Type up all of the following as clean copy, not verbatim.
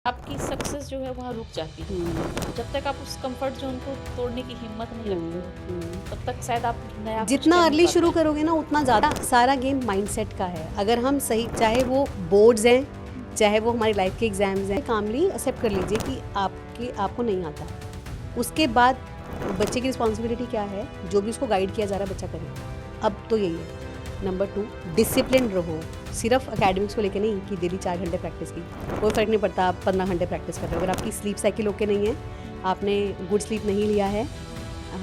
आपकी सक्सेस जो है वहाँ रुक जाती है। जब तक आप उस कंफर्ट ज़ोन को तोड़ने की हिम्मत नहीं रखते हुँ, हो, हुँ। तब तक शायद आप नया कुछ जितना कर नहीं अर्ली पाते शुरू हैं। करोगे ना उतना ज़्यादा सारा गेम माइंडसेट का है। अगर हम सही चाहे वो बोर्ड्स हैं, चाहे वो हमारी लाइफ के एग्ज़ाम्स हैं, कामली एक्सेप्ट कर लीजिए कि आपको नहीं आता। उसके बाद बच्चे की रिस्पॉन्सिबिलिटी क्या है, जो भी उसको गाइड किया जा रहा है बच्चा करे। अब तो यही है। नंबर 2 डिसिप्लिन्ड रहो। सिर्फ एकेडमिक्स को लेके नहीं कि डेली 4 घंटे प्रैक्टिस की। कोई फ़र्क नहीं पड़ता आप 15 घंटे प्रैक्टिस कर रहे हो। अगर आपकी स्लीप साइकिल ओके नहीं है, आपने गुड स्लीप नहीं लिया है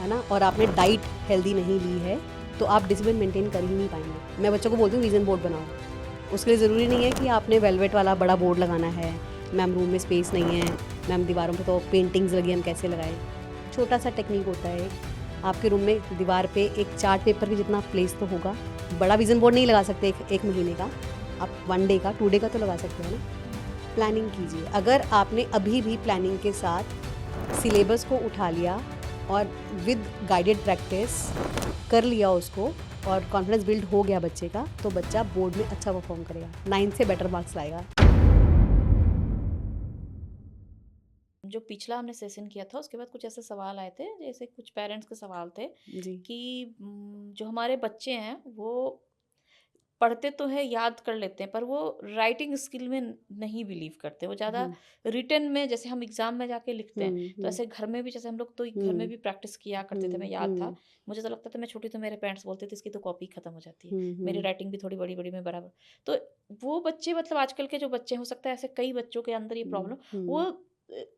ना? और आपने डाइट हेल्दी नहीं ली है, तो आप डिसिप्लिन मेंटेन कर ही नहीं पाएँगे। मैं बच्चों को बोलती हूँ विज़न बोर्ड बनाओ। उसके लिए ज़रूरी नहीं है कि आपने वेलवेट वाला बड़ा बोर्ड लगाना है। मैम रूम में स्पेस नहीं है, मैम दीवारों पे तो पेंटिंग्स लगी हैं, हम कैसे लगाएँ? छोटा-सा टेक्नीक होता है, आपके रूम में दीवार पे एक चार्ट पेपर के जितना प्लेस तो होगा। बड़ा विज़न बोर्ड नहीं लगा सकते एक महीने का, आप 1 डे का, 2 डे का तो लगा सकते हो ना। प्लानिंग कीजिए। अगर आपने अभी भी प्लानिंग के साथ सिलेबस को उठा लिया और विद गाइडेड प्रैक्टिस कर लिया उसको और कॉन्फिडेंस बिल्ड हो गया बच्चे का, तो बच्चा बोर्ड में अच्छा परफॉर्म करेगा, 9 से बेटर मार्क्स लाएगा। जो पिछला हमने सेशन किया था उसके बाद कुछ ऐसे सवाल आए थे, जैसे कुछ पेरेंट्स के सवाल थे जी। कि जो हमारे बच्चे हैं वो पढ़ते तो हैं, याद कर लेते हैं, पर वो राइटिंग स्किल में नहीं बिलीव करते। वो ज़्यादा हुँ, रिटन में, जैसे हम एग्ज़ाम में जाके लिखते हैं, हुँ, तो हुँ, ऐसे घर में भी, जैसे हम लोग तो घर में हुँ, भी प्रैक्टिस किया करते थे, मैं हुँ, याद था। हुँ, मुझे तो लगता था, मैं छोटी तो मेरे पेरेंट्स बोलते थे इसकी तो कॉपी खत्म हो जाती है। हुँ, मेरी हुँ, राइटिंग भी थोड़ी बड़ी-बड़ी में बराबर। तो वो बच्चे, मतलब आजकल के जो बच्चे हैं, हो सकता है ऐसे कई बच्चों के अंदर ये हुँ, प्रॉब्लम, वो हुँ,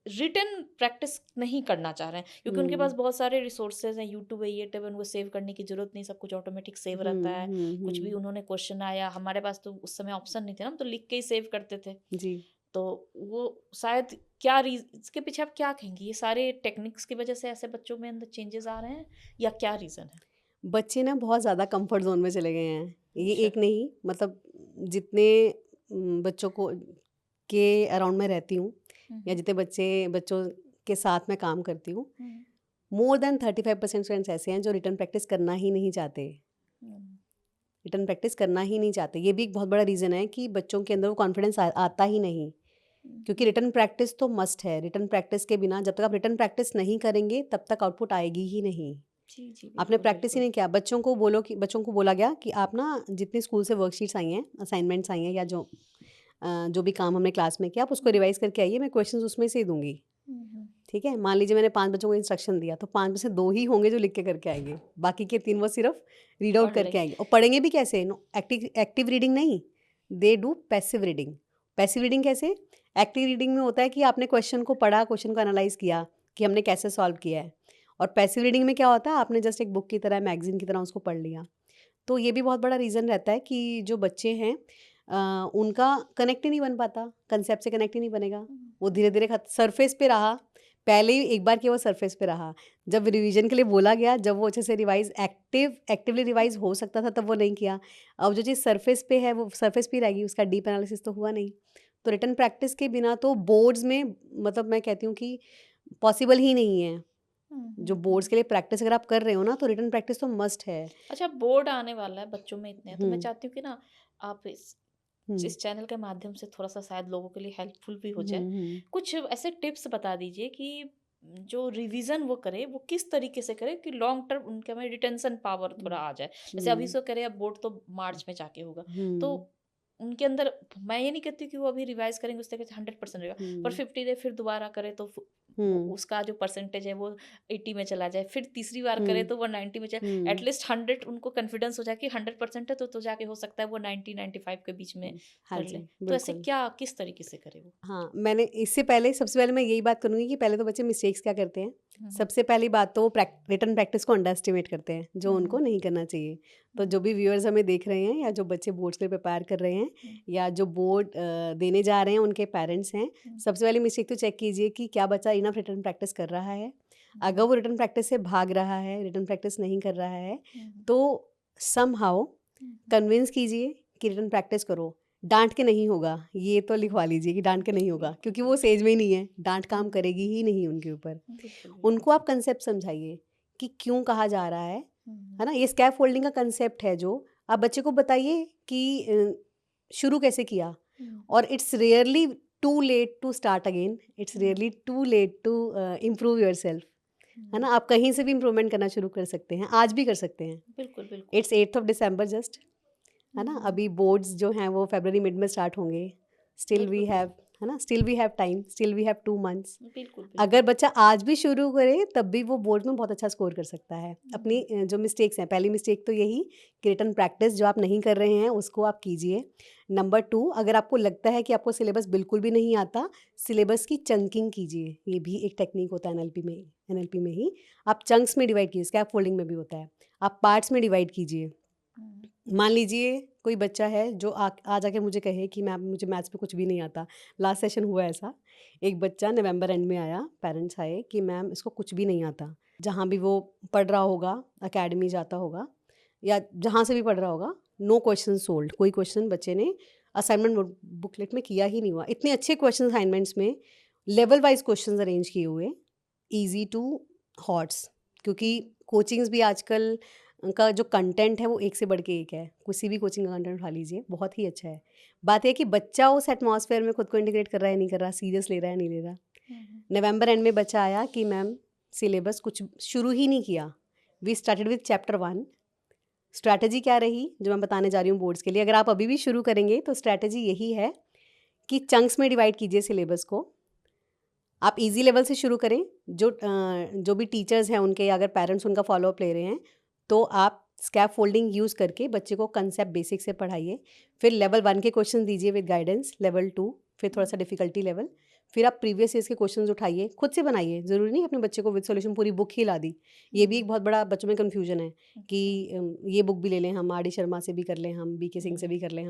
रिटन प्रैक्टिस नहीं करना चाह रहे हैं, क्योंकि उनके पास हुँ, बहुत सारे रिसोर्सेज़ हैं, यूट्यूब है, ये टेब है, उनको सेव करने की ज़रूरत नहीं, सब कुछ ऑटोमेटिक सेव हुँ, रहता है। हुँ, कुछ भी हुँ, उन्होंने क्वेश्चन आया, हमारे पास तो उस समय ऑप्शन नहीं थे ना, हम तो लिख के ही सेव करते थे। जी। तो वो शायद, क्या रीज़ इसके पीछे आप क्या कहेंगी? ये सारे टेक्निक्स की वजह से ऐसे बच्चों में अंदर चेंजेज़ आ रहे हैं, या क्या रीज़न है? बच्चे ना बहुत ज़्यादा कंफर्ट ज़ोन में चले गए हैं। ये अच्छा। एक नहीं मतलब जितने बच्चों को के अराउंड मैं रहती हूँ हुँ, या हुँ। जितने बच्चों के साथ मैं काम करती हूँ, हुँ, मोर देन 35% स्टूडेंट्स ऐसे हैं जो रिटन प्रैक्टिस करना ही नहीं चाहते। हुँ, रिटन प्रैक्टिस करना ही नहीं चाहते। ये भी एक बहुत बड़ा रीज़न है कि बच्चों के अंदर वो कॉन्फिडेंस आता ही नहीं। हुँ, क्योंकि हुँ। रिटन प्रैक्टिस तो मस्ट है। रिटन प्रैक्टिस के बिना जब तक आप रिटन प्रैक्टिस नहीं करेंगे तब तक आउटपुट आएगी ही नहीं। जी, जी, आपने बिल्कुल, प्रैक्टिस ही बिल्कुल। नहीं किया। बच्चों को बोला गया कि आप ना जितनी स्कूल से वर्कशीट्स आई हैं, असाइनमेंट्स आई हैं या जो भी काम हमने क्लास में किया, आप उसको हुँ, रिवाइज़ करके आइए, मैं क्वेश्चंस उसमें से ही दूँगी। हुँ, हुँ। ठीक है? मान लीजिए मैंने 5 बच्चों को इंस्ट्रक्शन दिया, तो 5 में से 2 ही होंगे जो लिख के करके आएँगे। बाकी के 3 वो सिर्फ़ रीड आउट पढ़ करके लेंगे। आएँगे और पढ़ेंगे भी कैसे? नो एक्टिव रीडिंग नहीं, they do passive reading. Passive reading कैसे? एक्टिव रीडिंग में होता है कि आपने क्वेश्चन को पढ़ा, क्वेश्चन को एनालाइज़ किया कि हमने कैसे सॉल्व किया है। और पैसिव रीडिंग में क्या होता है? आपने जस्ट एक बुक की तरह, मैगज़ीन की तरह उसको पढ़ लिया। तो ये भी बहुत बड़ा रीज़न रहता है कि जो बच्चे हैं उनका कनेक्ट ही नहीं बन पाता, कांसेप्ट से कनेक्ट ही नहीं बनेगा। हुँ, वो धीरे-धीरे सरफेस पे रहा, पहले ही एक बार किया वो सरफेस पे रहा। जब रिवीजन के लिए बोला गया, जब वो अच्छे से एक्टिवली रिवाइज़ हो सकता था तब वो नहीं किया। अब जो चीज़ सरफेस पे है वो सरफेस पे ही रहेगी, उसका डीप एनालिसिस तो हुआ नहीं। तो रिटन प्रैक्टिस के बिना तो बोर्ड्स में मतलब मैं कहती हूँ कि पॉसिबल ही नहीं है। हुँ, जो हुँ, बोर्ड्स हुँ। के लिए प्रैक्टिस अगर आप कर रहे हो ना तो रिटन प्रैक्टिस तो मस्ट है। अच्छा, बोर्ड आने वाला है, बच्चों में इतने हैं, तो हुँ, मैं चाहती हूँ कि ना आप हुँ। इस चैनल के माध्यम से थोड़ा-सा शायद लोगों के लिए हेल्पफुल भी हो हुँ, जाए। हुँ। कुछ ऐसे टिप्स बता दीजिए कि जो रिवीज़न वो करे, वो किस तरीके से करे कि लॉन्ग टर्म उनके में रिटेंशन पावर थोड़ा हुँ, आ जाए। जैसे अभी हुँ, सो कह रहे हैं, अब बोर्ड तो मार्च में जाके होगा। तो हुँ, उनके अंदर, मैं ये नहीं कहती कि वो अभी रिवाइज़ करेंगे उससे 100% रहेगा, पर हुँ, 50 डे फिर दोबारा करें तो वो हुँ, उसका जो परसेंटेज है वो 80 में चला जाए, फिर तीसरी बार हुँ, करें तो वो 90 में जाए। हुँ। एटलीस्ट 100 उनको कॉन्फिडेंस हो जाए कि 100% है, तो जाके हो सकता है वो 90-95 के बीच में हाँ कर लें। जी, तो ऐसे बिल्कुल। क्या, किस तरीके से करें वो? हाँ, मैंने इससे पहले सबसे पहले मैं यही बात करूँगी कि पहले तो बच्चे मिस्टेक्स क्या करते हैं। हुँ, हुँ। सबसे पहली बात तो वो रिटन प्रैक्टिस को अंडर एस्टिमेट करते हैं, जो हुँ, उनको हुँ। नहीं करना चाहिए। तो हुँ, जो भी व्यूअर्स हमें देख रहे हैं या जो बच्चे बोर्ड्स के लिए प्रिपेयर कर रहे हैं हुँ, या जो बोर्ड देने जा रहे हैं उनके पेरेंट्स हैं, हुँ, सबसे पहली मिस्टेक तो चेक कीजिए कि क्या बच्चा इनफ रिटन प्रैक्टिस कर रहा है। अगर हुँ, वो रिटन प्रैक्टिस से भाग रहा है, रिटन प्रैक्टिस नहीं कर रहा है, हुँ, तो समहाउ हुँ, हुँ, कन्विंस कीजिए कि रिटन प्रैक्टिस करो। डाँट के नहीं होगा, ये तो हुँ। लिखवा लीजिए कि डाँट के नहीं होगा बिल्कुल, क्योंकि वो बिल्कुल। स्टेज में ही नहीं है, डाँट हुँ, काम हुँ। करेगी ही नहीं उनके ऊपर। बिल्कुल, बिल्कुल। उनको आप कांसेप्ट समझाइए कि क्यों कहा जा रहा हुँ, है हुँ, ना? ये स्कैफोल्डिंग का कांसेप्ट है जो आप बच्चे को बताइए कि शुरू कैसे किया हुँ, और it's rarely too late to start again, it's really too late to improve yourself, है ना। आप कहीं से भी इम्प्रूवमेंट करना शुरू कर सकते हैं, आज भी कर सकते हैं। बिल्कुल बिल्कुल। It's 8th of December just, है ना। अभी बोर्ड्स जो हैं वो फरवरी मिड में स्टार्ट होंगे। स्टिल वी बिल्कुल हैव, है ना, still we have time, still we have 2 months। बिल्कुल अगर बच्चा आज भी शुरू करे तब भी वो बोर्ड में बहुत अच्छा स्कोर कर सकता है। अपनी जो मिस्टेक्स हैं, पहली मिस्टेक तो यही कि रिटन प्रैक्टिस जो आप नहीं कर रहे हैं उसको आप कीजिए। नंबर 2, अगर आपको लगता है कि आपको सिलेबस बिल्कुल भी नहीं आता, सिलेबस की चंकिंग कीजिए। ये भी एक टेक्निक होता है एनएलपी में ही आप चंक्स में डिवाइड कीजिए, स्कैप फोल्डिंग में भी होता है। आप पार्ट्स में डिवाइड कीजिए। मान लीजिए कोई बच्चा है जो आज आके मुझे कहे कि मैम मुझे मैथ्स में कुछ भी नहीं आता। लास्ट सेशन हुआ ऐसा, एक बच्चा नवंबर एंड में आया, पेरेंट्स आए कि मैम इसको कुछ भी नहीं आता। जहाँ भी वो पढ़ रहा होगा, एकेडमी जाता होगा या जहाँ से भी पढ़ रहा होगा, नो क्वेश्चन सोल्ड। कोई क्वेश्चन बच्चे ने असाइनमेंट बुकलेट में किया ही नहीं हुआ। इतने अच्छे क्वेश्चन असाइनमेंट्स में लेवल वाइज क्वेश्चन अरेंज किए हुए, ईजी टू हॉट्स, क्योंकि कोचिंग्स भी आजकल उनका जो कंटेंट है वो एक से बढ़ के एक है। किसी भी कोचिंग का कंटेंट उठा लीजिए, बहुत ही अच्छा है। बात है कि बच्चा उस एटमॉस्फेयर में खुद को इंटीग्रेट कर रहा है नहीं कर रहा, सीरियस ले रहा है नहीं ले रहा। नवंबर एंड में बच्चा आया कि मैम सिलेबस कुछ शुरू ही नहीं किया। We started with chapter 1। Strategy क्या रही जो मैं बताने जा रही हूँ बोर्ड्स के लिए, अगर आप अभी भी शुरू करेंगे तो स्ट्रैटेजी यही है कि चंक्स में डिवाइड कीजिए सिलेबस को। आप इजी लेवल से शुरू करें। जो भी टीचर्स हैं उनके, अगर पेरेंट्स उनका फॉलोअप ले रहे हैं तो आप स्कैप फोल्डिंग यूज़ करके बच्चे को कंसेप्ट बेसिक से पढ़ाइए। फिर लेवल 1 के क्वेश्चन दीजिए विद गाइडेंस, लेवल 2 फिर थोड़ा सा डिफिकल्टी लेवल। फिर आप प्रीवियस ईयर्स के क्वेश्चंस उठाइए, खुद से बनाइए। ज़रूरी नहीं अपने बच्चे को विद सॉल्यूशन पूरी बुक ही ला दी। ये भी एक बहुत बड़ा बच्चों में कन्फ्यूजन है कि ये बुक भी ले लें हम, आर डी शर्मा से भी कर लें हम, BK सिंह से भी कर लें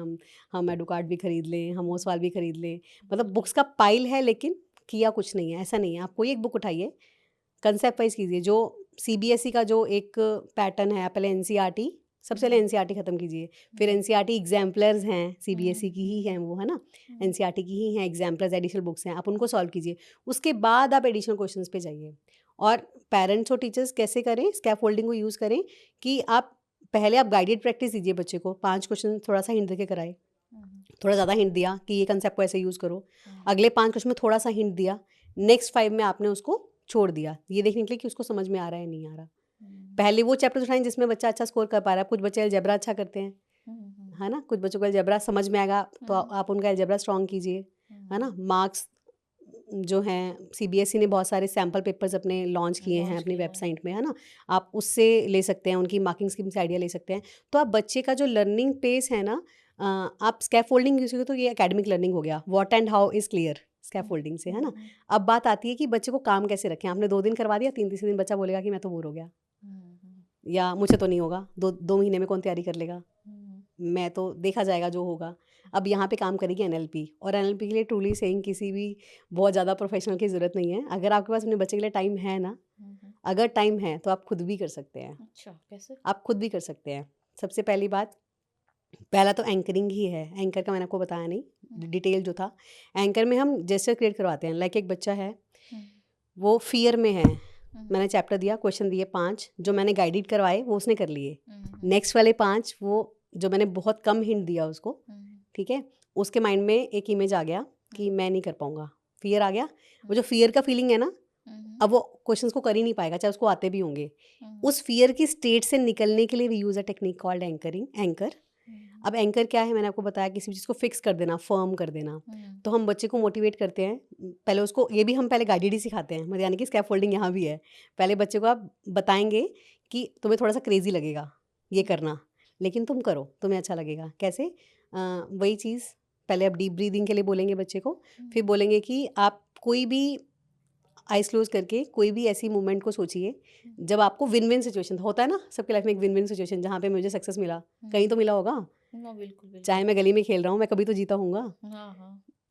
हम एडुकार्ड भी खरीद लें, हम ओसवाल भी खरीद लें। मतलब बुक्स का पाइल है लेकिन किया कुछ नहीं है। ऐसा नहीं है, आप कोई एक बुक उठाइए, कंसेप्ट वाइज कीजिए। जो CBSE का जो एक पैटर्न है, पहले NCERT, सबसे पहले NCERT ख़त्म कीजिए। फिर NCERT एग्जाम्पलर्स हैं, CBSE की ही हैं वो, है ना, NCERT की ही हैं एग्जाम्पलर्स, एडिशनल बुक्स हैं, आप उनको सॉल्व कीजिए। उसके बाद आप एडिशनल क्वेश्चंस पे जाइए। और पेरेंट्स और टीचर्स कैसे करें, स्कैप फोल्डिंग को यूज़ करें कि आप पहले आप गाइडेड प्रैक्टिस दीजिए बच्चे को। 5 क्वेश्चन थोड़ा सा हिंट देके कराए, थोड़ा ज़्यादा हिंट दिया कि ये कंसेप्ट को ऐसे यूज़ करो। अगले 5 क्वेश्चन में थोड़ा सा हिंट दिया, नेक्स्ट 5 में आपने उसको छोड़ दिया, ये देखने के लिए कि उसको समझ में आ रहा है नहीं आ रहा। पहले वो चैप्टर उठाएं जिसमें बच्चा अच्छा स्कोर कर पा रहा है। कुछ बच्चे अलजेब्रा अच्छा करते हैं, है ना, कुछ बच्चों को अलजेब्रा समझ में आएगा तो आप उनका अलजेब्रा स्ट्रॉन्ग कीजिए, है ना। मार्क्स जो हैं, CBSE ने बहुत सारे सैम्पल पेपर्स अपने लॉन्च किए हैं अपनी वेबसाइट में, है ना, आप उससे ले सकते हैं, उनकी मार्किंग स्कीम से आइडिया ले सकते हैं। तो आप बच्चे का जो लर्निंग पेस है ना, आप स्कैप फोल्डिंग यूज़ करें तो ये एकेडमिक लर्निंग हो गया। What and how is clear scaffolding से, है ना। अब बात आती है कि बच्चे को काम कैसे रखें। आपने 2 दिन करवा दिया, तीसरे दिन बच्चा बोलेगा कि मैं तो बोर हो गया, या मुझे तो नहीं होगा, 2 महीने में कौन तैयारी कर लेगा, मैं तो देखा जाएगा जो होगा। अब यहाँ पे काम करेगी NLP, और NLP के लिए ट्रूली सेइंग किसी भी बहुत ज़्यादा प्रोफेशनल की ज़रूरत नहीं है। अगर आपके पास अपने बच्चे के लिए टाइम है ना, अगर टाइम है तो आप खुद भी कर सकते हैं। अच्छा, कैसे? आप खुद भी कर सकते हैं। सबसे पहली बात, पहला तो एंकरिंग ही है। एंकर का मैंने आपको बताया नहीं डिटेल जो था। एंकर में हम जेस्चर क्रिएट करवाते हैं। लाइक एक बच्चा है, वो फियर में है, मैंने चैप्टर दिया, क्वेश्चन दिए 5, जो मैंने गाइडेड करवाए वो उसने कर लिए। नेक्स्ट वाले 5 वो जो मैंने बहुत कम हिंट दिया उसको, ठीक है, उसके माइंड में एक इमेज आ गया कि मैं नहीं कर पाऊंगा, फियर आ गया। वो जो फियर का फीलिंग है ना, अब वो क्वेश्चंस को कर ही नहीं पाएगा चाहे उसको आते भी होंगे। उस फियर की स्टेट से निकलने के लिए we use a technique called anchor. अब एंकर क्या है, मैंने आपको बताया, किसी चीज़ को फिक्स कर देना, फर्म कर देना। तो हम बच्चे को मोटिवेट करते हैं, पहले उसको, ये भी हम पहले गाइडेड ही सिखाते हैं, मतलब यानी कि स्कैप फोल्डिंग यहाँ भी है। पहले बच्चे को आप बताएंगे कि तुम्हें थोड़ा सा क्रेजी लगेगा ये करना, लेकिन तुम करो, तुम्हें अच्छा लगेगा। कैसे? वही चीज़ पहले आप डीप ब्रीदिंग के लिए बोलेंगे बच्चे को, फिर बोलेंगे कि आप कोई भी आइज क्लोज करके कोई भी ऐसी मूवमेंट को सोचिए जब आपको विन विन सिचुएशन होता है ना, सबके लाइफ में एक विन विन सिचुएशन, जहाँ पे मुझे सक्सेस मिला, कहीं तो मिला होगा। बिल्कुल। चाहे मैं गली में खेल रहा हूँ, मैं कभी तो जीता हूँगा,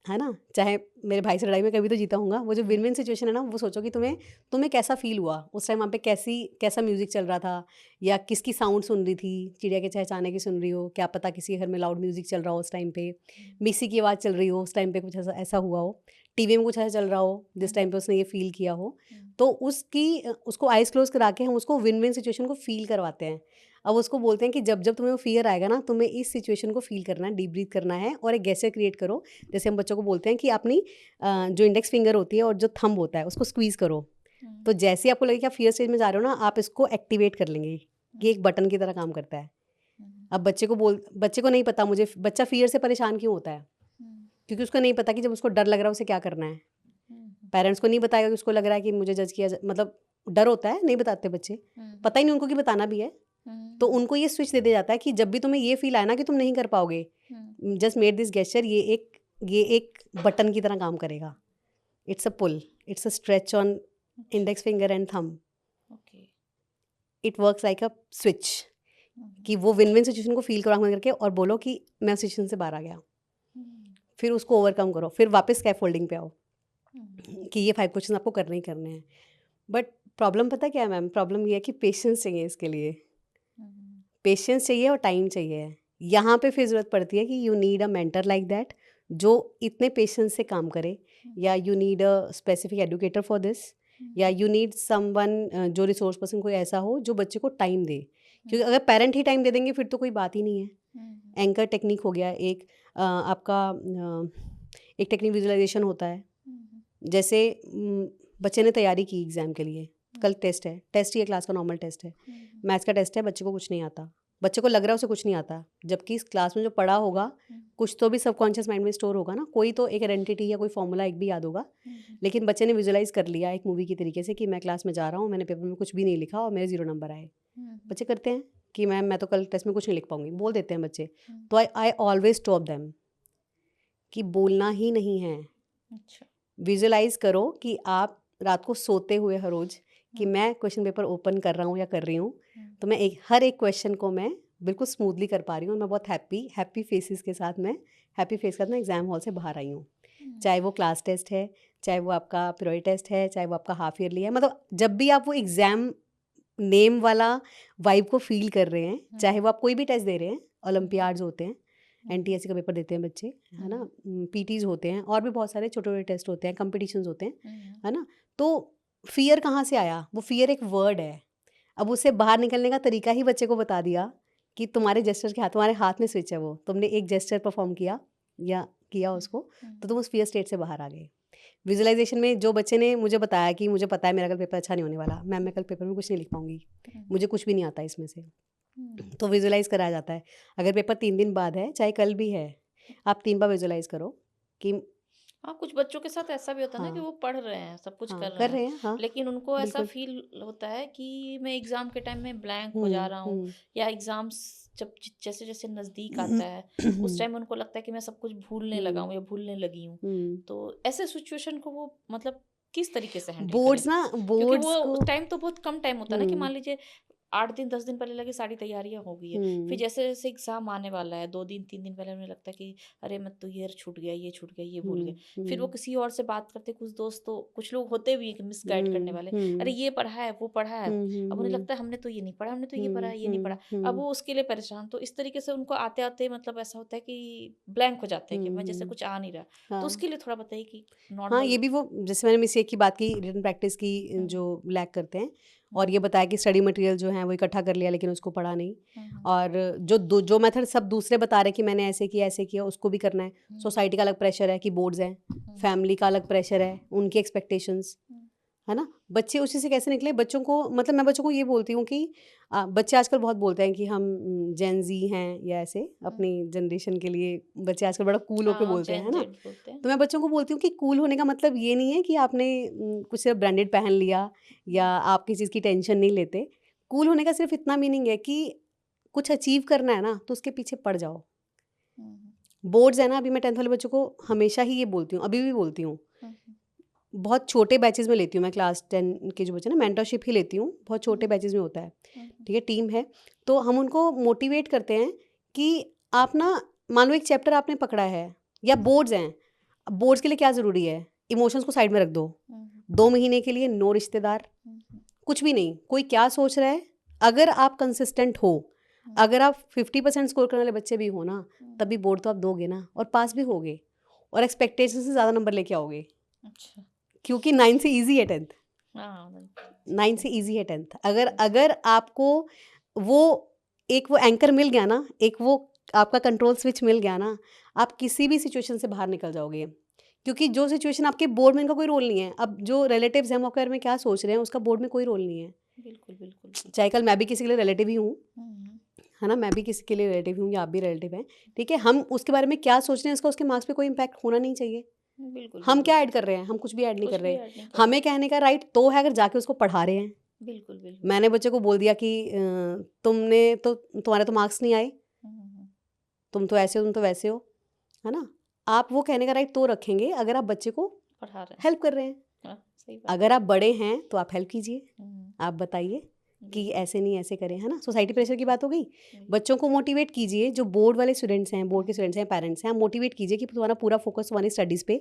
है ना, चाहे मेरे भाई से लड़ाई में कभी तो जीता हूँगा। वो जो विन विन सिचुएशन है ना, वो सोचो कि तुम्हें कैसा फील हुआ उस टाइम, वहाँ पे कैसा म्यूजिक चल रहा था, या किसकी साउंड सुन रही थी, चिड़िया के चहचहाने की सुन रही हो, क्या पता किसी घर में लाउड म्यूजिक चल रहा हो उस टाइम पे, मिक्सी की आवाज़ चल रही हो उस टाइम पे, कुछ ऐसा हुआ हो, टीवी में कुछ ऐसा चल रहा हो जिस टाइम पे उसने ये फील किया हो। तो उसको आइज क्लोज करा के हम उसको विन विन सिचुएशन को फील करवाते हैं। अब उसको बोलते हैं कि जब जब तुम्हें वो फियर आएगा ना, तुम्हें इस सिचुएशन को फील करना है, डीप ब्रीथ करना है और एक गेस्चर क्रिएट करो। जैसे हम बच्चों को बोलते हैं कि अपनी जो इंडेक्स फिंगर होती है और जो थंब होता है उसको स्क्वीज़ करो। तो जैसे ही आपको लगे कि आप फियर स्टेज में जा रहे हो ना, आप इसको एक्टिवेट कर लेंगे कि एक बटन की तरह काम करता है। अब बच्चे को नहीं पता मुझे बच्चा फियर से परेशान क्यों होता है, क्योंकि उसको नहीं पता कि जब उसको डर लग रहा है उसे क्या करना है। पेरेंट्स को नहीं बताएगा कि उसको लग रहा है कि मुझे जज किया मतलब डर होता है, नहीं बताते बच्चे, पता ही नहीं उनको कि बताना भी है। तो उनको ये स्विच दे दिया जाता है कि जब भी तुम्हें ये फील आए ना कि तुम नहीं कर पाओगे, जस्ट मेड दिस गेस्चर, ये एक बटन की तरह काम करेगा। It's a pull, it's a stretch on index finger and thumb. It works like a switch कि वो विन विन सिचुएशन को फील करो करके और बोलो कि मैं उस सिचुएशन से बाहर आ गया। फिर उसको ओवरकम करो, फिर वापस स्कैफोल्डिंग पे आओ कि ये 5 क्वेश्चन आपको करने ही करने हैं। बट प्रॉब्लम पता क्या है मैम, प्रॉब्लम ये है कि पेशेंस चाहिए इसके लिए, पेशेंस चाहिए और टाइम चाहिए। यहाँ पे फिर ज़रूरत पड़ती है कि you need a mentor like that जो इतने पेशेंस से काम करे, या you need a specific educator for this, या यू नीड समवन जो रिसोर्स पर्सन कोई ऐसा हो जो बच्चे को टाइम दे। क्योंकि अगर पेरेंट ही टाइम दे देंगे फिर तो कोई बात ही नहीं है। एंकर टेक्निक हो गया एक, आपका एक टेक्निक विजुअलाइजेशन होता है। जैसे बच्चे ने तैयारी की एग्ज़ाम के लिए, कल टेस्ट है, टेस्ट ही है, क्लास का नॉर्मल टेस्ट है, मैथ्स का टेस्ट है, बच्चे को कुछ नहीं आता, बच्चे को लग रहा है उसे कुछ नहीं आता, जबकि इस क्लास में जो पढ़ा होगा कुछ तो भी सबकॉन्शियस माइंड में स्टोर होगा ना, कोई तो एक आइडेंटिटी या कोई फॉर्मूला एक भी याद होगा। लेकिन बच्चे ने विजुअलाइज कर लिया एक मूवी की तरीके से कि मैं क्लास में जा रहा हूँ, मैंने पेपर में कुछ भी नहीं लिखा और मेरे 0 नंबर आए। बच्चे करते हैं कि मैं तो कल टेस्ट में कुछ नहीं लिख पाऊंगी, बोल देते हैं बच्चे। तो आई ऑलवेज स्टॉप देम कि बोलना ही नहीं है। विजुअलाइज करो कि आप रात को सोते हुए हर रोज कि मैं क्वेश्चन पेपर ओपन कर रहा हूँ या कर रही हूँ, तो मैं हर एक क्वेश्चन को मैं बिल्कुल स्मूथली कर पा रही हूँ, मैं बहुत हैप्पी फेसेस के साथ मैं एग्जाम हॉल से बाहर आई हूँ। चाहे वो क्लास टेस्ट है, चाहे वो आपका पीरियड टेस्ट है, चाहे वो आपका हाफ ईयरली है, मतलब जब भी आप वो एग्ज़ाम नेम वाला वाइब को फील कर रहे हैं, चाहे वो आप कोई भी टेस्ट दे रहे हैं, ओलंपियाड्स होते हैं, NTSC का पेपर देते हैं बच्चे, है ना, PTs होते हैं और भी बहुत सारे छोटे छोटे टेस्ट होते हैं, कंपटीशंस होते हैं, है ना। तो फियर कहाँ से आया? वो फियर एक वर्ड है। अब उससे बाहर निकलने का तरीका ही बच्चे को बता दिया कि तुम्हारे जेस्चर के हाथ, तुम्हारे हाथ में स्विच है, वो तुमने एक जेस्चर परफॉर्म किया या किया उसको, तो तुम उस फियर स्टेट से बाहर आ गए। विजुअलाइजेशन में जो बच्चे ने मुझे बताया कि मुझे पता है मेरा कल पेपर अच्छा नहीं होने वाला, मैम मैं कल पेपर में कुछ नहीं लिख पाऊंगी, मुझे कुछ भी नहीं आता इसमें से, तो विजुअलाइज कराया जाता है। अगर पेपर 3 दिन बाद है, चाहे कल भी है, आप 3 बार विजुअलाइज करो कि हाँ, कुछ बच्चों के साथ ऐसा भी होता है ना कि हाँ वो पढ़ रहे हैं, सब कुछ कर कर रहे रहे हैं, हैं, हाँ लेकिन उनको ऐसा बिल्कुल। फील होता है कि मैं एग्ज़ाम के टाइम में ब्लैंक हो जा रहा हूँ, या एग्ज़ाम्स जब जैसे-जैसे नज़दीक आता है, उस टाइम उनको लगता है कि मैं सब कुछ भूलने लगा हूँ या भूलने लगी हूँ। तो ऐसे सिचुएशन को वो मतलब किस तरीके से हैंडल करें? क्योंकि बोर्ड्स वो को टाइम तो बहुत कम टाइम होता है ना कि मान लीजिए 8 दिन 10 दिन पहले लगे सारी तैयारियां हो गई है, फिर जैसे एग्जाम आने वाला है 2 दिन 3 दिन पहले उन्हें लगता है कि अरे मैं तो ये छूट गया, ये छूट गया, ये भूल गए, फिर वो किसी और से बात करते, कुछ दोस्त तो कुछ लोग होते भी हैं कि मिस गाइड करने वाले, अरे ये पढ़ा है वो पढ़ा है, अब उन्हें लगता है हमने तो ये नहीं पढ़ा, हमने तो ये पढ़ा है, ये नहीं पढ़ा, अब वो उसके लिए परेशान। तो इस तरीके से उनको आते आते मतलब ऐसा होता है कि ब्लैंक हो जाते हैं कि मैं जैसे कुछ आ नहीं रहा। तो हाँ उसके लिए थोड़ा बताइए कि हाँ, नॉर्मल। ये भी वो जैसे मैंने मिस की बात की, रिटन प्रैक्टिस की जो लैक करते हैं, और ये बताया कि स्टडी मटेरियल जो है वो इकट्ठा कर लिया लेकिन उसको पढ़ा नहीं, और जो मेथड सब दूसरे बता रहे कि मैंने ऐसे किया उसको भी करना है। सोसाइटी का अलग प्रेशर है कि बोर्ड्स हैं, फैमिली का अलग प्रेशर है, उनकी एक्सपेक्टेशंस, है ना। बच्चे उसी से कैसे निकले? बच्चों को मतलब मैं बच्चों को ये बोलती हूँ कि बच्चे आजकल बहुत बोलते हैं कि हम जेन जी हैं या ऐसे अपनी जनरेशन के लिए बच्चे आजकल बड़ा कूल होके बोलते हैं, है ना। बोलते हैं। तो मैं बच्चों को बोलती हूँ कि कूल होने का मतलब ये नहीं है कि आपने कुछ सिर्फ ब्रांडेड पहन लिया या आप किसी चीज़ की टेंशन नहीं लेते। कूल होने का सिर्फ इतना मीनिंग है कि कुछ अचीव करना है ना, तो उसके पीछे पड़ जाओ। बोर्ड्स है ना, अभी मैं 10th वाले बच्चों को हमेशा ही ये बोलती हूँ, अभी भी बोलती हूँ, बहुत छोटे बैचेस में लेती हूँ मैं, क्लास 10 के जो बच्चे ना, मेंटरशिप ही लेती हूँ, बहुत छोटे बैचेस में होता है, ठीक है, टीम है। तो हम उनको मोटिवेट करते हैं कि आप ना, मान लो एक चैप्टर आपने पकड़ा है, या बोर्ड्स हैं, बोर्ड्स के लिए क्या ज़रूरी है? इमोशंस को साइड में रख दो, 2 महीने के लिए नो रिश्तेदार, कुछ भी नहीं, कोई क्या सोच रहा है, अगर आप कंसिस्टेंट हो, अगर आप 50% स्कोर करने वाले बच्चे भी हो ना, तभी बोर्ड तो आप दोगे ना, और पास भी होगे, और एक्सपेक्टेशन से ज़्यादा नंबर लेके आओगे। अच्छा। क्योंकि 9 से ईजी है 10th, हाँ 9 से ईजी है 10th। अगर आपको वो एक वो एंकर मिल गया ना, एक वो आपका कंट्रोल स्विच मिल गया ना, आप किसी भी सिचुएशन से बाहर निकल जाओगे। क्योंकि जो सिचुएशन आपके बोर्ड में, इनका कोई रोल नहीं है। अब जो रिलेटिव्स हैं वो आपके बारे में क्या सोच रहे हैं, उसका बोर्ड में कोई रोल नहीं है। बिल्कुल बिल्कुल। चाहे कल मैं भी किसी के लिए रिलेटिव ही हूँ, हम्म, है ना, मैं भी किसी के लिए रिलेटिव हूँ या आप भी रिलेटिव हैं, ठीक है, हम उसके बारे में क्या सोच रहे हैं इसका उसके मार्क्स पे कोई इम्पैक्ट होना नहीं चाहिए। बिल्कुल हम बिल्कुल। क्या ऐड कर रहे हैं? हम कुछ भी ऐड नहीं कुछ कर भी रहे। ऐड नहीं कर हमें कहने का राइट तो है अगर जाके उसको पढ़ा रहे हैं। बिल्कुल बिल्कुल। मैंने बच्चे को बोल दिया कि तुम्हारे तो मार्क्स नहीं आए, हम्म, तुम तो ऐसे हो, तुम तो वैसे हो, है ना। आप वो कहने का राइट तो रखेंगे अगर आप बच्चे को पढ़ा रहे हैं। हेल्प कर रहे हैं। हाँ, सही बात। अगर आप बड़े हैं तो आप हेल्प कीजिए, हम्म, आप बताइए कि बिल्कुल। ऐसे नहीं ऐसे करें, है ना। सोसाइटी प्रेशर की बात हो गई। बिल्कुल। बच्चों को मोटिवेट कीजिए, जो बोर्ड वाले स्टूडेंट्स हैं, बोर्ड के स्टूडेंट्स हैं, पेरेंट्स हैं, मोटिवेट कीजिए कि तुम्हारा पूरा फोकस तुम्हारी स्टडीज़ पे,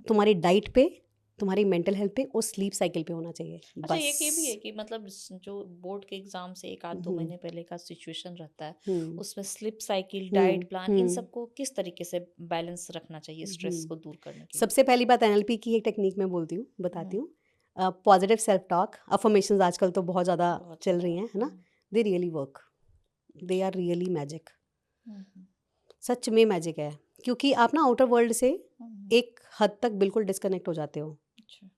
तुम्हारी डाइट पे, तुम्हारी मेंटल हेल्थ पे और स्लीप साइकिल पे होना चाहिए, अच्छा, बस। एक ये भी है कि मतलब जो बोर्ड के एग्जाम से एक आध दो हम्म महीने पहले का सिचुएशन रहता है, हम्म उसमें स्लिप साइकिल, हम्म डाइट प्लान, इन हम्म सबको किस तरीके से बैलेंस रखना चाहिए स्ट्रेस हम्म। को दूर करने के लिए? सबसे पहली बात, एनएलपी की एक टेक्निक मैं बोलती हूँ, बताती हम्म, हूँ। पॉजिटिव सेल्फ टॉक, अफर्मेशंस आजकल तो बहुत ज़्यादा बहुत चल ज़्यादा। रही हैं, है ना। They really work, they are really magic. हम्म, सच में मैजिक है, क्योंकि आप ना आउटर वर्ल्ड से हम्म, एक हद तक बिल्कुल डिस्कनेक्ट हो जाते हो। अच्छा,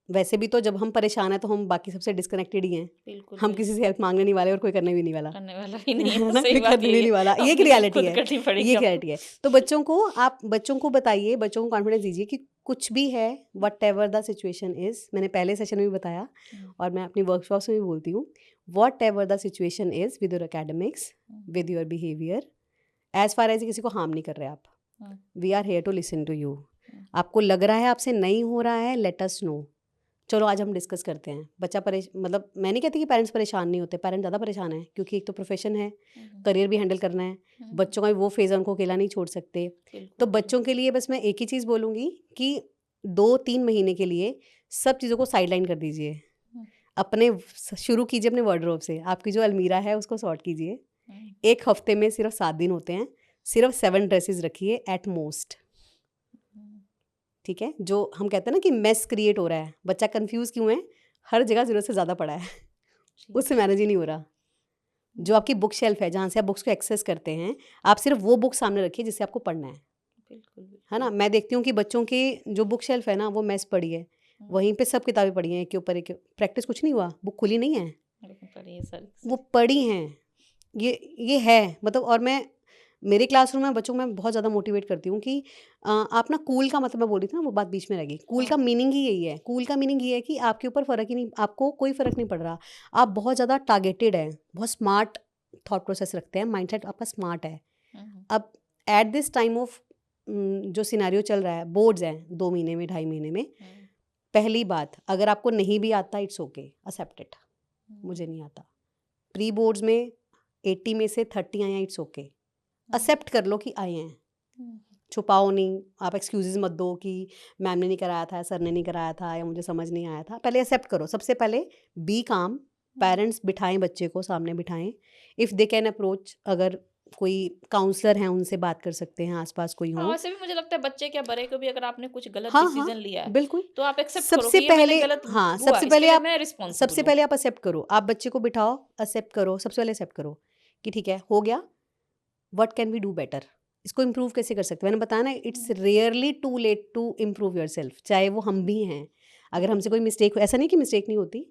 वैसे भी तो जब हम परेशान हैं तो हम बाकी सबसे डिस्कनेक्टेड ही हैं। बिल्कुल हम बिल्कुल। किसी से हेल्प मांगने नहीं वाले और कोई करने भी नहीं वाला, करने वाला ही नहीं है है, ना, सही कोई बात करने यही है। नहीं वाला। ये एक अपनी हेल्प रियलिटी खुद है, करनी पड़ेगी ये एक आपको। रियलिटी है। तो बच्चों को आप बच्चों को बताइए, बच्चों को कॉन्फिडेंस दीजिए कि कुछ भी है, what ever the situation is. मैंने पहले सेशन में भी बताया और मैं अपनी वर्कशॉप्स में भी बोलती हूँ, whatever the situation is with your academics, with your behaviour, as far as किसी को हार्म नहीं कर रहे आप, we are here to listen to you. आपको लग रहा है आपसे नहीं हो रहा है, लेट अस नो, चलो आज हम डिस्कस करते हैं। बच्चा मतलब मैं नहीं कहती कि पेरेंट्स परेशान नहीं होते, पेरेंट्स ज़्यादा परेशान हैं, क्योंकि एक तो प्रोफेशन है, करियर भी हैंडल करना है, बच्चों का भी वो फेज़ है, उनको अकेला नहीं छोड़ सकते। तो बच्चों के लिए बस मैं एक ही चीज़ बोलूँगी कि 2-3 महीने के लिए सब चीज़ों को साइडलाइन कर दीजिए। अपने शुरू कीजिए अपने वार्डरोब से, आपकी जो अलमीरा है उसको सॉर्ट कीजिए। एक हफ्ते में सिर्फ 7 दिन होते हैं, सिर्फ 7 ड्रेसेस रखिए एट मोस्ट, ठीक है। जो हम कहते हैं ना कि मेस क्रिएट हो रहा है, बच्चा कंफ्यूज क्यों है, हर जगह ज़रूरत से ज़्यादा पड़ा है, उससे मैनेज ही नहीं हो रहा। जो आपकी बुक शेल्फ है, जहाँ से आप बुक्स को एक्सेस करते हैं, आप सिर्फ वो बुक सामने रखिए जिससे आपको पढ़ना है, है ना। मैं देखती हूँ कि बच्चों की जो बुक शेल्फ है ना, वो मेस पड़ी है, वहीं पे सब किताबें पड़ी हैं एक के ऊपर एक, प्रैक्टिस कुछ नहीं हुआ, बुक खुली नहीं है, वो पड़ी हैं। ये है मतलब। और मैं मेरे क्लासरूम में बच्चों को मैं बहुत ज़्यादा मोटिवेट करती हूँ कि आप ना, कूल का मतलब मैं बोल रही थी ना, वो बात बीच में रह गई। कूल का मीनिंग ही यही है, कूल का मीनिंग ये है कि आपके ऊपर फ़र्क ही नहीं, आपको कोई फ़र्क नहीं पड़ रहा, आप बहुत ज़्यादा टारगेटेड है, बहुत स्मार्ट थॉट प्रोसेस रखते हैं, माइंडसेट आपका स्मार्ट है। अब एट दिस टाइम ऑफ जो सिनेरियो चल रहा है, बोर्ड्स हैं 2 महीने में, 2.5 महीने में, पहली बात, अगर आपको नहीं भी आता, इट्स ओके, एक्सेप्ट इट, मुझे नहीं आता। प्री बोर्ड्स में 80 में से 30 आए हैं, इट्स ओके, एक्सेप्ट कर लो कि आए हैं, छुपाओ नहीं। आप एक्सक्यूजेज मत दो कि मैम ने नहीं कराया था, सर ने नहीं कराया था, या मुझे समझ नहीं आया था। पहले एक्सेप्ट करो, सबसे पहले बी काम। पेरेंट्स बिठाएं बच्चे को, सामने बिठाएं, इफ़ दे कैन अप्रोच, अगर कोई काउंसलर हैं उनसे बात कर सकते हैं, आसपास कोई हाँ, हो। वैसे भी मुझे लगता है बच्चे क्या बड़े को भी, अगर आपने कुछ गलत हाँ हाँ, डिसीजन लिया है बिल्कुल। तो आप एक्सेप्ट करो सबसे कि ये मैंने पहले, गलत हाँ, हुआ, सबसे इसके पहले लिए आप मैं रिस्पॉन्सिबल सबसे हूँ। पहले आप एक्सेप्ट करो, आप बच्चे को बिठाओ, एक्सेप्ट करो, सबसे पहले एक्सेप्ट करो कि ठीक है, हो गया, what can we do better, इसको इम्प्रूव कैसे कर सकते हैं। मैंने बताया ना, it's rarely too late to improve yourself, चाहे वो हम भी हैं। अगर हमसे कोई मिस्टेक, ऐसा नहीं कि मिस्टेक नहीं होती,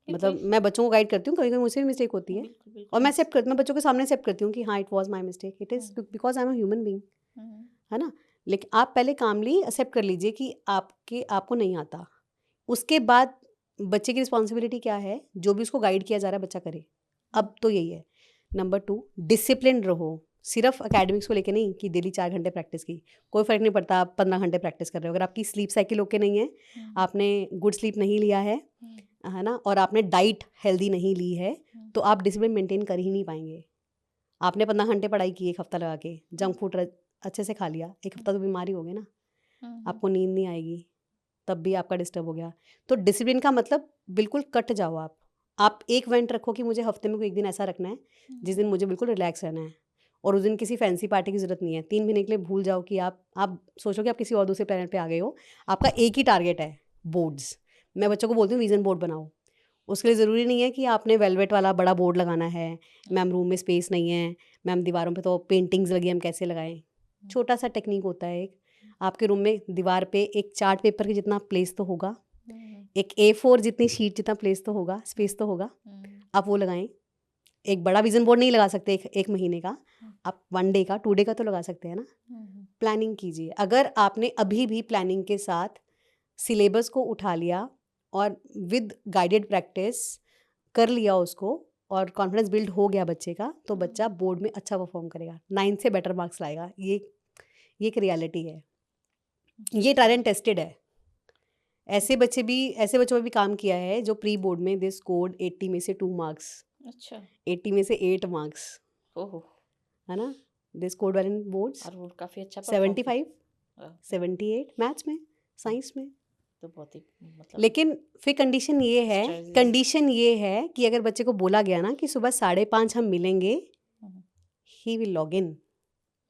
मतलब मैं बच्चों को गाइड करती हूँ, कभी कभी मुझसे भी मिस्टेक होती है, और मैं एक्सेप्ट करती, मैं बच्चों के सामने एक्सेप्ट करती हूँ कि हाँ, it was my mistake, it is because I am a human being, है ना। लेकिन आप पहले कामली एक्सेप्ट कर लीजिए कि आपको नहीं आता। उसके बाद बच्चे की रिस्पॉन्सिबिलिटी क्या है, जो भी उसको गाइड किया जा रहा है बच्चा करे। अब तो यही है। नंबर 2, डिसिप्लिन रहो, सिर्फ एकेडमिक्स को लेके नहीं कि डेली 4 घंटे प्रैक्टिस की, कोई फ़र्क नहीं पड़ता आप 15 घंटे प्रैक्टिस कर रहे हो, अगर आपकी स्लीप साइकिल ओके नहीं है, आपने गुड स्लीप नहीं लिया है ना, और आपने डाइट हेल्दी नहीं ली है, तो आप डिसिप्लिन मेंटेन कर ही नहीं पाएंगे। आपने 15 घंटे पढ़ाई की 1 हफ्ता लगा के, जंक फूड अच्छे से खा लिया, 1 हफ्ता तो बीमारी हो गई ना, आपको नींद नहीं आएगी, तब भी आपका डिस्टर्ब हो गया। तो डिसिप्लिन का मतलब बिल्कुल कट जाओ आप एक इवेंट रखो कि मुझे हफ्ते में कोई एक दिन ऐसा रखना है जिस दिन मुझे बिल्कुल रिलैक्स रहना है, और उस दिन किसी फैंसी पार्टी की ज़रूरत नहीं है। 3 महीने के लिए भूल जाओ कि आप सोचो कि आप किसी और दूसरे प्लेनेट पे आ गए हो, आपका एक ही टारगेट है, बोर्ड्स। मैं बच्चों को बोलती हूँ विजन बोर्ड बनाओ, उसके लिए ज़रूरी नहीं है कि आपने वेलवेट वाला बड़ा बोर्ड लगाना है, मैम रूम में स्पेस नहीं है, मैम दीवारों पे तो पेंटिंग्स लगी हम कैसे लगाएं। छोटा सा टेक्निक होता है एक, आपके रूम में दीवार पे एक चार्ट पेपर के जितना प्लेस तो होगा, एक A4 जितनी शीट जितना प्लेस तो होगा, स्पेस तो होगा, आप वो लगाएं। एक बड़ा विजन बोर्ड नहीं लगा सकते एक महीने का, आप 1 डे का 2 डे का तो लगा सकते हैं ना। प्लानिंग कीजिए। अगर आपने अभी भी प्लानिंग के साथ सिलेबस को उठा लिया और विद गाइडेड प्रैक्टिस कर लिया उसको और कॉन्फिडेंस बिल्ड हो गया बच्चे का, तो बच्चा बोर्ड में अच्छा परफॉर्म करेगा, 9 से बेटर मार्क्स लाएगा। ये एक रियलिटी है, ये ट्रायल एंड टेस्टेड है। ऐसे बच्चों में भी काम किया है जो प्री बोर्ड में दे स्कोर्ड 80 में से 2 मार्क्स, अच्छा 80 में से 8 मार्क्स, ओहो, है ना। They scored well in boards, और वो काफी अच्छा परफॉर्म 75 किया। 78 मैथ्स में, साइंस में। तो बहुत ही मतलब लेकिन फिर कंडीशन ये है कि अगर बच्चे को बोला गया ना कि सुबह 5:30 हम मिलेंगे, he will log in,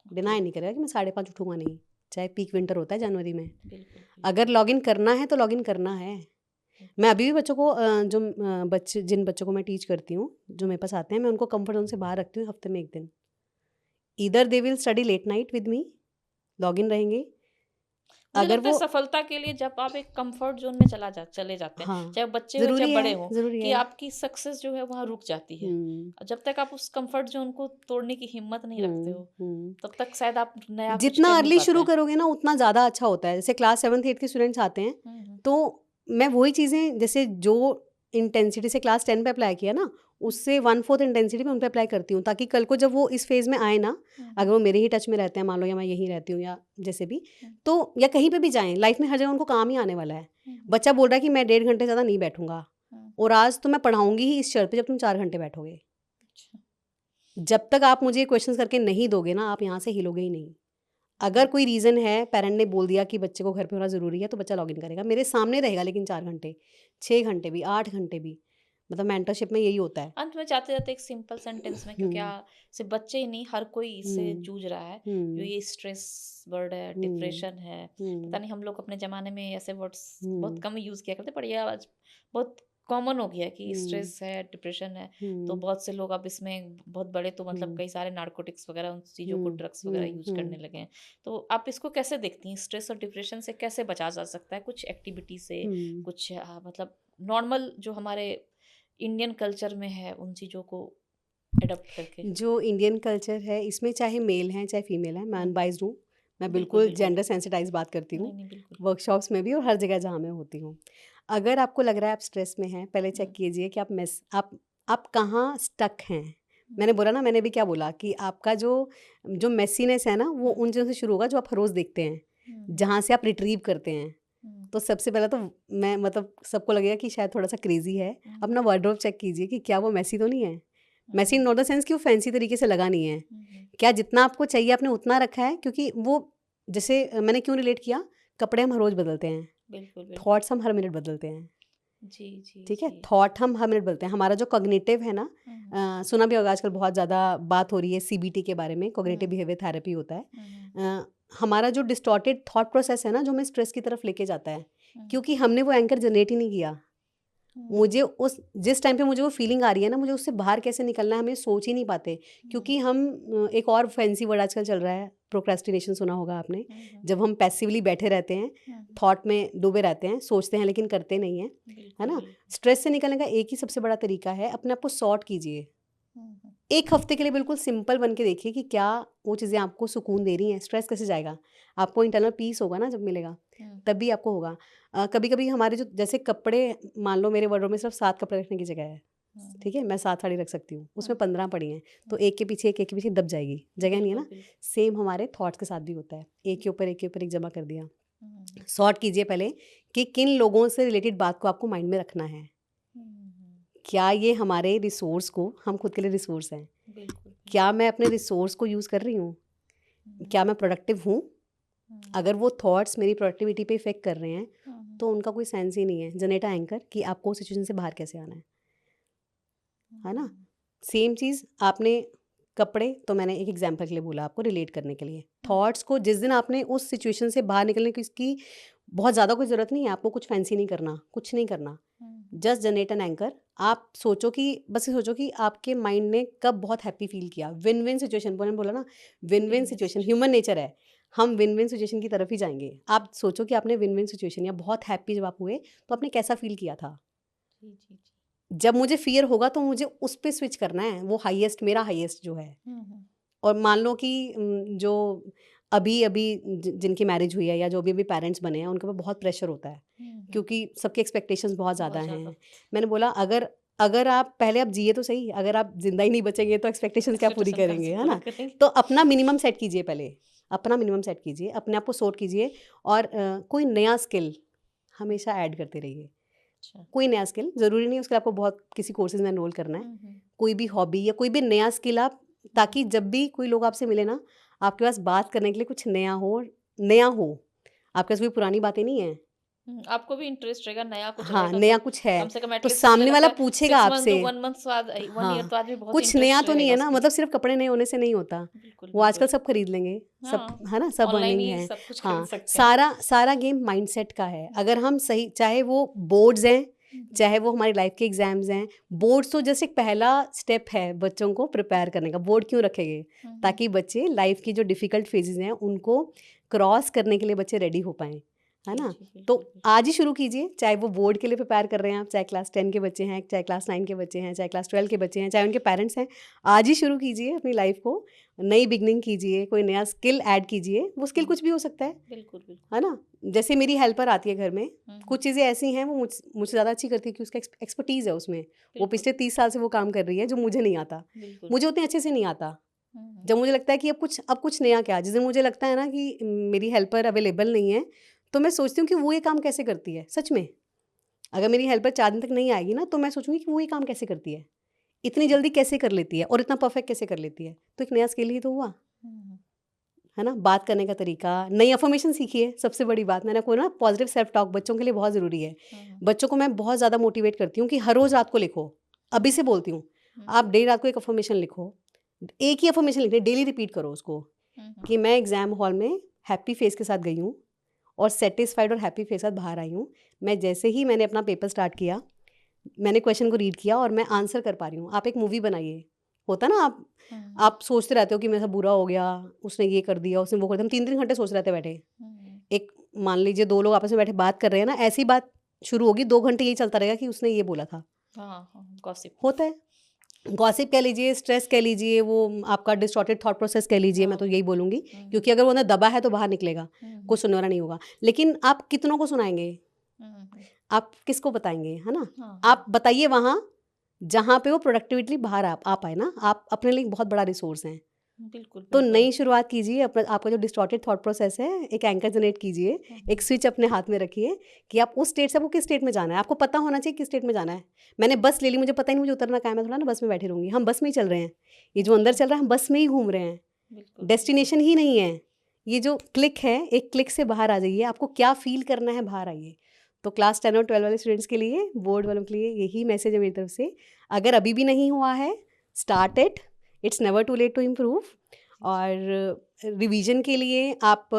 deny नहीं करेगा कि मैं 5:30 उठूंगा नहीं, चाहे पीक विंटर होता है जनवरी में। बिल्कुल अगर लॉग इन करना है तो लॉग इन करना है। मैं अभी भी बच्चों को जिन बच्चों को मैं टीच करती हूँ, जो मेरे पास आते हैं, मैं उनको कंफर्ट जोन से बाहर रखती हूँ हफ्ते में 1 दिन। इधर they will study late night with me, log in रहेंगे। मुझे अगर लगता है वो सफलता के लिए जब आप एक कंफर्ट जोन में चले जाते हैं, हाँ, चाहे बच्चे हो चाहे बड़े हो, ज़रूरी कि है। आपकी सक्सेस जो है वहाँ रुक जाती है। जब तक आप उस कंफर्ट जोन को तोड़ने की हिम्मत नहीं रखते हो, तब तक शायद आप नया कुछ जितना कर नहीं अर्ली पाते शुरू हैं। करोगे ना उतना ज़्यादा अच्छा होता है। जैसे क्लास 7th 8th के स्टूडेंट्स आते हैं, तो मैं वही चीज़ें जैसे जो इंटेंसिटी से क्लास 10 पे अप्लाई किया ना, उससे 1/4 इंटेंसिटी में उन पे अप्लाई करती हूँ, ताकि कल को जब वो इस फेज़ में आए ना, अगर वो मेरे ही टच में रहते हैं मान लो, या मैं यहीं रहती हूँ या जैसे भी, तो या कहीं पे भी जाएँ, लाइफ में हर जगह उनको काम ही आने वाला है। बच्चा बोल रहा है कि मैं 1.5 घंटे ज़्यादा नहीं बैठूंगा, और आज तो मैं पढ़ाऊंगी ही इस शर्त पे जब तुम 4 घंटे बैठोगे। जब तक आप मुझे क्वेश्चंस करके नहीं दोगे ना, आप यहाँ से हिलोगे ही नहीं। अगर कोई रीज़न है, पेरेंट ने बोल दिया कि बच्चे को घर पे होना ज़रूरी है, तो बच्चा लॉगिन करेगा, मेरे सामने रहेगा, लेकिन 4 घंटे 6 घंटे भी 8 घंटे भी, मतलब मेंटरशिप में यही होता है। अंत में जाते जाते एक सिंपल सेंटेंस में, क्योंकि सिर्फ बच्चे ही नहीं, हर कोई इससे जूझ रहा है, जो ये स्ट्रेस वर्ड है, डिप्रेशन है, पता नहीं हम लोग अपने ज़माने में ऐसे वर्ड्स बहुत कम यूज़ किया करते, पर ये आज बहुत कॉमन हो गया कि स्ट्रेस है, डिप्रेशन है, तो बहुत से लोग अब इसमें बहुत बड़े तो मतलब कई सारे नार्कोटिक्स वगैरह उन चीज़ों को, ड्रग्स वगैरह यूज करने लगे हैं। तो आप इसको कैसे देखती हैं, स्ट्रेस और डिप्रेशन से कैसे बचा जा सकता है? कुछ एक्टिविटी से, कुछ मतलब नॉर्मल जो हमारे इंडियन कल्चर में है उन चीज़ों को एडॉप्ट करके। जो इंडियन कल्चर है, इसमें चाहे मेल हैं चाहे फीमेल हैं, मैं अनबाइज्ड हूँ, मैं बिल्कुल जेंडर सेंसिटाइज बात करती हूँ, नहीं बिल्कुल। वर्कशॉप्स में भी और हर जगह जहाँ मैं होती हूँ। अगर आपको लग रहा है आप स्ट्रेस में हैं, पहले चेक कीजिए कि आप कहाँ स्टक हैं। मैंने बोला ना, मैंने भी क्या बोला कि आपका जो मेसीनेस है ना, वो उन चीज़ों से शुरू होगा जो आप हर रोज़ देखते हैं, जहाँ से आप रिट्रीव करते हैं। तो सबसे पहले तो मैं मतलब सबको लगेगा कि शायद थोड़ा सा क्रेजी है, अपना वार्डरोब चेक कीजिए कि क्या वो मैसी तो नहीं है। Messy in not the sense कि वो फैंसी तरीके से लगा नहीं है, क्या जितना आपको चाहिए आपने उतना रखा है। क्योंकि वो, जैसे मैंने क्यों रिलेट किया, कपड़े हम हर रोज़ बदलते हैं, बिल्कुल थॉट्स हम हर मिनट बदलते हैं। जी जी ठीक है, थॉट हम हर मिनट बदलते हैं। हमारा जो कॉग्निटिव है ना, सुना भी होगा आजकल बहुत ज़्यादा बात हो रही है CBT के बारे में, कॉग्निटिव बिहेवियर थेरेपी होता है। हमारा जो डिस्टॉर्टेड थॉट प्रोसेस है ना, जो हमें स्ट्रेस की तरफ लेके जाता है, क्योंकि हमने वो एंकर जनरेट ही नहीं किया। मुझे जिस टाइम पे मुझे वो फीलिंग आ रही है ना, मुझे उससे बाहर कैसे निकलना है, हमें सोच ही नहीं पाते। क्योंकि हम एक और फैंसी वर्ड आजकल चल रहा है, प्रोक्रेस्टिनेशन, सुना होगा आपने। जब हम पैसिवली बैठे रहते हैं, थॉट में डूबे रहते हैं, सोचते हैं लेकिन करते नहीं हैं, है ना। स्ट्रेस से निकलने का एक ही सबसे बड़ा तरीका है, अपने आप को सॉर्ट कीजिए। 1 हफ्ते के लिए बिल्कुल सिंपल बन के देखिए कि क्या वो चीज़ें आपको सुकून दे रही हैं। स्ट्रेस कैसे जाएगा, आपको इंटरनल पीस होगा ना जब मिलेगा, तभी आपको होगा। कभी कभी हमारे जो जैसे कपड़े, मान लो मेरे वार्डरोब में सिर्फ 7 कपड़े रखने की जगह है, ठीक है, मैं 7 साड़ी रख सकती हूँ, उसमें 15 पड़ी हैं, तो एक के पीछे दब जाएगी, जगह नहीं है ना। सेम हमारे थॉट्स के साथ भी होता है, एक के ऊपर एक जमा कर दिया। सॉर्ट कीजिए पहले कि किन लोगों से रिलेटेड बात को आपको माइंड में रखना है। क्या ये हमारे रिसोर्स को, हम खुद के लिए रिसोर्स हैं, क्या मैं अपने रिसोर्स को यूज़ कर रही हूँ, क्या मैं प्रोडक्टिव हूँ। अगर वो थॉट्स मेरी प्रोडक्टिविटी पे इफेक्ट कर रहे हैं, तो उनका कोई सेंस ही नहीं है, जनरेटा एंकर, कि आपको सिचुएशन से बाहर कैसे आना है ना। सेम चीज़ आपने कपड़े, तो मैंने एक एग्जांपल के लिए बोला आपको, रिलेट करने के लिए। थॉट्स को जिस दिन आपने उस सिचुएशन से बाहर निकलने की, इसकी बहुत ज़्यादा कोई ज़रूरत नहीं है, आपको कुछ फैंसी नहीं करना, कुछ नहीं करना। Just generate an anchor. आप सोचो कि बस ये सोचो कि आपके माइंड ने कब बहुत हैप्पी फील किया। विन विन सिचुएशन, बोला ना, win win Win-win situation, situation. Human nature है, हम विन विन सिचुएशन की तरफ ही जाएंगे। आप सोचो कि आपने विन विन सिचुएशन या बहुत हैप्पी जब आप हुए तो आपने कैसा फील किया था। जी जी जी। जब मुझे फियर होगा तो मुझे उस पर स्विच करना है, वो हाईएस्ट, मेरा हाईएस्ट जो है। और मान लो कि जो अभी अभी जिनकी मैरिज हुई है या जो अभी पेरेंट्स बने हैं उनके ऊपर बहुत प्रेशर होता है, क्योंकि सबकी एक्सपेक्टेशंस बहुत ज़्यादा हैं। मैंने बोला अगर आप पहले आप जिए तो सही, अगर आप जिंदा ही नहीं बचेंगे तो एक्सपेक्टेशंस क्या पूरी करेंगे, है ना। तो अपना मिनिमम सेट कीजिए, पहले अपना मिनिमम सेट कीजिए, अपने आप को सोर्ट कीजिए, और कोई नया स्किल हमेशा ऐड करते रहिए। कोई नया स्किल, ज़रूरी नहीं उसके आपको बहुत किसी कोर्सेज में एनरोल करना है, कोई भी हॉबी या कोई भी नया स्किल आप, ताकि जब भी कोई लोग आपसे मिले ना, आपके पास बात करने के लिए कुछ नया हो, आपके पास कोई पुरानी बातें नहीं है। आपको भी इंटरेस्ट रहेगा, नया कुछ हाँ, रहेगा नया तो कुछ है, कम से कम तो एटलीस्ट मुझे सामने वाला लगता है पूछेगा 6 मंथ आपसे। 1 मंथ बाद 1 ईयर हाँ, तो आदमी बहुत कुछ नया इंटरेस्ट तो नहीं रहेगा है ना, उसकी। मतलब सिर्फ कपड़े नए होने से नहीं होता। बिल्कुल वो आजकल बिल्कुल। सब खरीद लेंगे, सब, हाँ, है ना, सब ऑनलाइन अर्निंग ही है। सब कुछ खरीद हाँ, सकते हैं। सारा गेम माइंडसेट का है। अगर हम सही, चाहे वो बोर्ड्स हैं, चाहे वो हमारी लाइफ के एग्जाम्स हैं। बोर्ड्स तो जस्ट एक पहला स्टेप है बच्चों को प्रिपेयर करने का। बोर्ड क्यों रखे गए? ताकि बच्चे लाइफ की जो डिफ़िकल्ट फेजेस हैं उनको क्रॉस करने के लिए बच्चे रेडी हो पाएँ, है जी ना। जी, बिल्कुल तो बिल्कुल। आज ही शुरू कीजिए, चाहे वो बोर्ड के लिए प्रिपेयर कर रहे हैं आप, चाहे क्लास 10 के बच्चे हैं, चाहे क्लास 9 के बच्चे हैं, चाहे क्लास 12 के बच्चे हैं, चाहे उनके पेरेंट्स हैं। आज ही शुरू कीजिए अपनी लाइफ को, नई बिगनिंग कीजिए, कोई नया स्किल ऐड कीजिए। वो स्किल कुछ भी हो सकता है, बिल्कुल बिल्कुल। है ना। जैसे मेरी हेल्पर आती है घर में, हम्म, कुछ चीज़ें ऐसी हैं वो मुझसे ज़्यादा अच्छी करती है कि उसका एक्सपर्टीज़ है उसमें। वो बिल्कुल पिछले 30 साल से वो काम कर रही है, जो मुझे नहीं आता, बिल्कुल। मुझे उतने अच्छे से नहीं आता। हम्म, जब मुझे लगता है कि अब कुछ नया क्या, जिस दिन मुझे लगता है ना कि मेरी हेल्पर अवेलेबल नहीं है, तो मैं सोचती हूँ कि वो ये काम कैसे करती है सच में। अगर मेरी हेल्पर 4 दिन तक नहीं आएगी ना, तो मैं सोचूंगी कि वो ये काम कैसे करती है, इतनी जल्दी कैसे कर लेती है और इतना परफेक्ट कैसे कर लेती है। तो एक नया स्किल ही तो हुआ, हम्म, है ना। बात करने का तरीका, नई अफर्मेशन सीखिए। सबसे बड़ी बात, मैंने आपको ना, पॉजिटिव सेल्फ टॉक बच्चों के लिए बहुत ज़रूरी है। बच्चों को मैं बहुत ज़्यादा मोटिवेट करती हूँ कि हर रोज़ रात को लिखो। अभी से बोलती हूँ, आप डेली रात को एक अफर्मेशन लिखो, एक ही अफर्मेशन लिखनी, डेली रिपीट करो उसको, कि मैं एग्ज़ाम हॉल में हैप्पी फेस के साथ गई हूँ और सेटिस्फाइड और हैप्पी फेस के साथ बाहर आई हूँ। मैं जैसे ही मैंने अपना पेपर स्टार्ट किया, मैंने क्वेश्चन को रीड किया और मैं आंसर कर पा रही हूँ। आप एक मूवी बनाइए, होता ना, आप सोचते रहते हो कि मेरा बुरा हो गया, उसने ये कर दिया, उसने वो कर दिया, हम 3-3 घंटे सोच रहते बैठे। एक, मान लीजिए 2 लोग आपस में बैठे बात कर रहे हैं ना, ऐसी बात शुरू होगी, 2 घंटे यही चलता रहेगा कि उसने ये बोला था। गॉसिप होता है, गॉसिप कह लीजिए, स्ट्रेस कह लीजिए, वो आपका डिस्टॉर्टेड थॉट प्रोसेस कह लीजिए। मैं तो यही बोलूँगी, क्योंकि अगर वो अंदर दबा है तो बाहर निकलेगा, कोई सुनने वाला नहीं होगा। लेकिन आप कितनों को सुनाएंगे, आप किसको बताएंगे, है ना। आप बताइए वहाँ जहाँ पे वो प्रोडक्टिविटी बाहर आ पाए ना। आप अपने लिए एक बहुत बड़ा रिसोर्स हैं। बिल्कुल तो बिल्कुल। नई शुरुआत कीजिए, आपका जो डिस्टॉर्टेड थॉट प्रोसेस है, एक एंकर जनरेट कीजिए, एक स्विच अपने हाथ में रखिए कि आप उस स्टेट से, आपको किस स्टेट में जाना है, आपको पता होना चाहिए किस स्टेट में जाना है। मैंने बस ले ली, मुझे पता ही नहीं मुझे उतरना कहाँ है, मैं थोड़ा ना बस में बैठी रहूँगी। हम बस में ही चल रहे हैं, ये जो अंदर चल रहा है, हम बस में ही घूम रहे हैं, डेस्टिनेशन ही नहीं है। ये जो क्लिक है, एक क्लिक से बाहर आ जाइए, आपको क्या फील करना है, बाहर आइए। तो क्लास 10 और 12 वाले स्टूडेंट्स के लिए, बोर्ड वालों के लिए यही मैसेज है मेरी तरफ से। अगर अभी भी नहीं हुआ है, start it, it's never too late to improve. और रिवीजन के लिए आप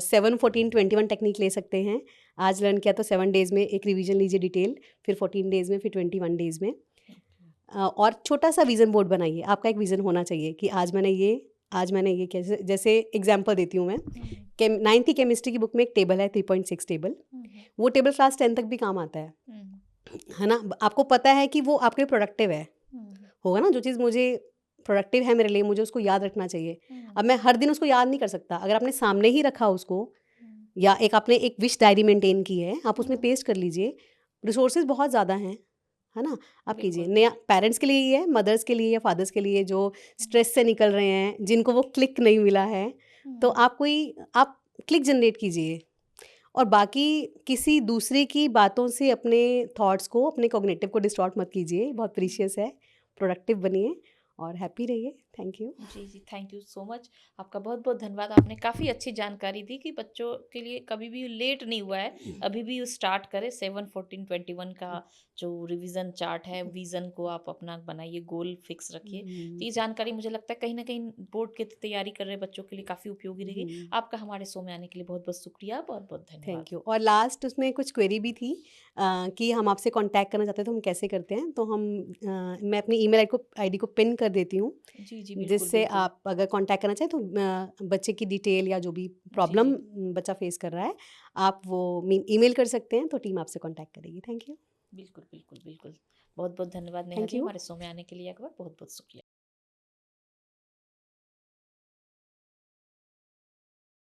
7, 14, 21 टेक्निक ले सकते हैं। आज लर्न किया तो 7 डेज़ में एक रिवीजन लीजिए डिटेल, फिर 14 डेज़ में, फिर 21 डेज़ में। और छोटा सा विज़न बोर्ड बनाइए। आपका एक विज़न होना चाहिए कि आज मैंने ये कैसे, जैसे एग्जांपल देती हूँ मैं, 9th की केमिस्ट्री की बुक में एक टेबल है, 3.6 टेबल। वो टेबल क्लास 10 तक भी काम आता है ना। आपको पता है कि वो आपके लिए प्रोडक्टिव है, होगा ना। जो चीज़ मुझे प्रोडक्टिव है मेरे लिए, मुझे उसको याद रखना चाहिए। अब मैं हर दिन उसको याद नहीं कर सकता। अगर आपने सामने ही रखा उसको, या आपने एक विश डायरी मेंटेन की है, आप उसमें पेस्ट कर लीजिए। रिसोर्सेज बहुत ज़्यादा हैं, है ना। आप कीजिए। नया पेरेंट्स के लिए ही है, मदर्स के लिए या फादर्स के लिए, जो स्ट्रेस से निकल रहे हैं, जिनको वो क्लिक नहीं मिला है, तो आप क्लिक जनरेट कीजिए। और बाकी किसी दूसरे की बातों से अपने थॉट्स को, अपने कॉग्निटिव को डिस्टॉर्ट मत कीजिए, बहुत प्रीशियस है। प्रोडक्टिव बनिए और हैप्पी रहिए। Thank you. जी, थैंक यू सो मच। आपका बहुत-बहुत धन्यवाद। आपने काफ़ी अच्छी जानकारी दी कि बच्चों के लिए कभी भी लेट नहीं हुआ है, अभी भी स्टार्ट करें। 7, 14, 21 का जो रिवीजन चार्ट है, विज़न को आप अपना बनाइए, गोल फिक्स रखिए। तो ये जानकारी मुझे लगता है कहीं न कहीं बोर्ड की तैयारी कर रहे बच्चों के लिए काफ़ी उपयोगी रहेगी। आपका हमारे शो में आने के लिए बहुत-बहुत शुक्रिया, बहुत-बहुत धन्यवाद। Thank you. और लास्ट उसमें कुछ क्वेरी भी थी कि हम आपसे कांटेक्ट करना चाहते हैं तो हम कैसे करते हैं? तो मैं अपनी ईमेल आईडी को पिन कर देती हूँ, जी, बिल्कुल, जिससे बिल्कुल। आप अगर कांटेक्ट करना चाहें तो बच्चे की डिटेल या जो भी प्रॉब्लम बच्चा फेस कर रहा है, आप वो ईमेल कर सकते हैं, तो टीम आपसे कांटेक्ट करेगी। Thank you. बिल्कुल, बिल्कुल, बिल्कुल। बहुत-बहुत धन्यवाद नेहा थैंक जी, यू। हमारे शो में आने के लिए एक बार बहुत-बहुत शुक्रिया।